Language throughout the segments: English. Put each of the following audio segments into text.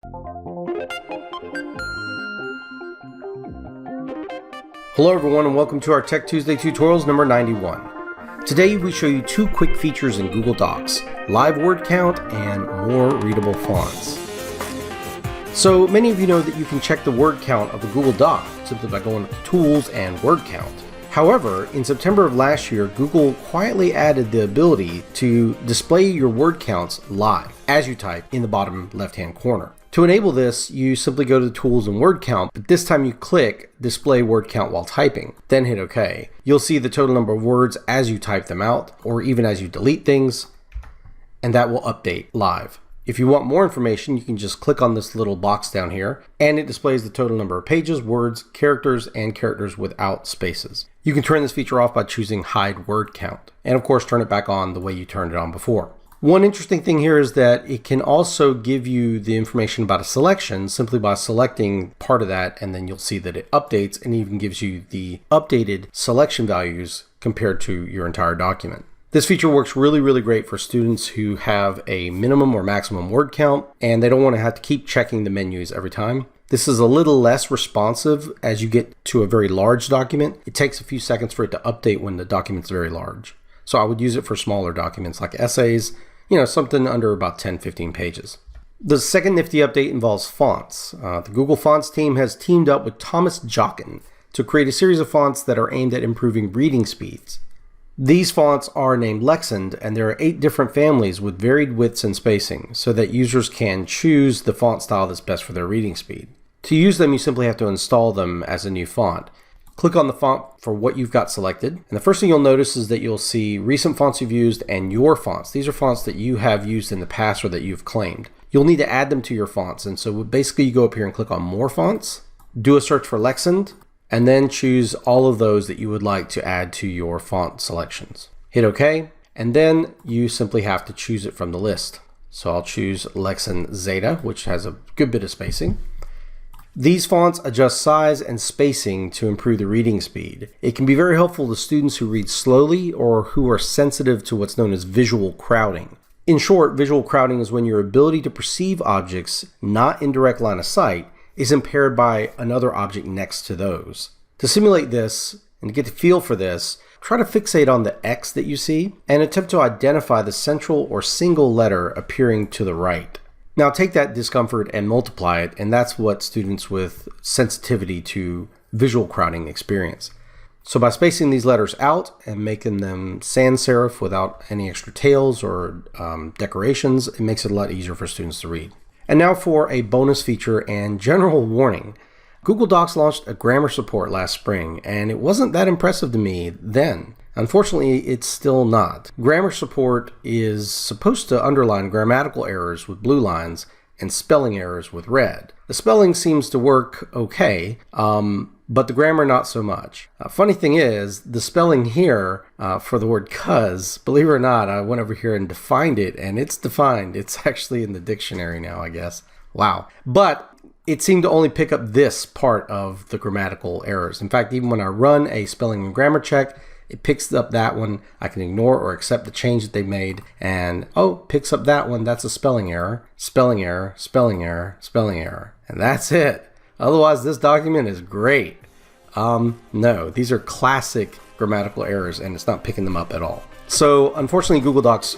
Hello everyone and welcome to our Tech Tuesday tutorials number 91. Today we show you two quick features in Google Docs, live word count and more readable fonts. So many of you know that you can check the word count of a Google Doc simply by going to Tools and Word Count. However, in September of last year, Google quietly added the ability to display your word counts live as you type in the bottom left-hand corner. To enable this, you simply go to the Tools and Word Count, but this time you click Display Word Count while typing, then hit OK. You'll see the total number of words as you type them out, or even as you delete things, and that will update live. If you want more information, you can just click on this little box down here, and it displays the total number of pages, words, characters, and characters without spaces. You can turn this feature off by choosing Hide Word Count, and of course turn it back on the way you turned it on before. One interesting thing here is that it can also give you the information about a selection simply by selecting part of that, and then you'll see that it updates and even gives you the updated selection values compared to your entire document. This feature works really great for students who have a minimum or maximum word count and they don't want to have to keep checking the menus every time. This is a little less responsive as you get to a very large document. It takes a few seconds for it to update when the document's very large. So I would use it for smaller documents like essays, something under about 10-15 pages. The second nifty update involves fonts. The Google Fonts team has teamed up with Thomas Jochen to create a series of fonts that are aimed at improving reading speeds. These fonts are named Lexand, and there are 8 different families with varied widths and spacing so that users can choose the font style that's best for their reading speed. To use them, you simply have to install them as a new font. Click on the font for what you've got selected, and the first thing you'll notice is that you'll see recent fonts you've used and your fonts. These are fonts that you have used in the past or that you've claimed. You'll need to add them to your fonts, and so basically you go up here and click on More Fonts, do a search for Lexand, and then choose all of those that you would like to add to your font selections. Hit OK, and then you simply have to choose it from the list. So I'll choose Lexand Zeta, which has a good bit of spacing. These fonts adjust size and spacing to improve the reading speed. It can be very helpful to students who read slowly or who are sensitive to what's known as visual crowding. In short, visual crowding is when your ability to perceive objects not in direct line of sight is impaired by another object next to those. To simulate this and to get the feel for this, try to fixate on the X that you see and attempt to identify the central or single letter appearing to the right. Now take that discomfort and multiply it, and that's what students with sensitivity to visual crowding experience. So by spacing these letters out and making them sans serif without any extra tails or decorations, it makes it a lot easier for students to read. And now for a bonus feature and general warning. Google Docs launched a grammar support last spring, and it wasn't that impressive to me then. Unfortunately, it's still not. Grammar support is supposed to underline grammatical errors with blue lines and spelling errors with red. The spelling seems to work okay, but the grammar not so much. Funny thing is, the spelling here for the word cuz, believe it or not, I went over here and defined it, and it's defined. It's actually in the dictionary now, I guess. Wow. But it seemed to only pick up this part of the grammatical errors. In fact, even when I run a spelling and grammar check, it picks up that one. I can ignore or accept the change that they made, and picks up that one. That's a spelling error, spelling error, spelling error, spelling error. And that's it. Otherwise, this document is great. No, these are classic grammatical errors, and it's not picking them up at all. So unfortunately, Google Docs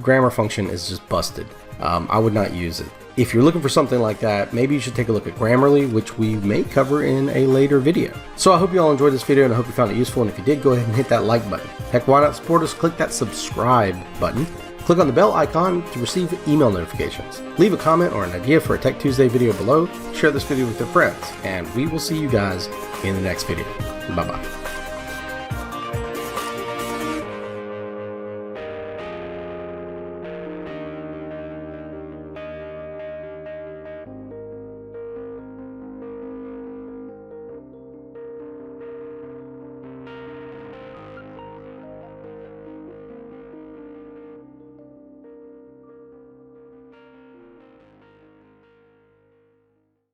grammar function is just busted. I would not use it. If you're looking for something like that, maybe you should take a look at Grammarly, which we may cover in a later video. So I hope you all enjoyed this video, and I hope you found it useful, and if you did, go ahead and hit that like button. Heck, why not support us? Click that subscribe button. Click on the bell icon to receive email notifications. Leave a comment or an idea for a Tech Tuesday video below. Share this video with your friends, and we will see you guys in the next video. Bye-bye.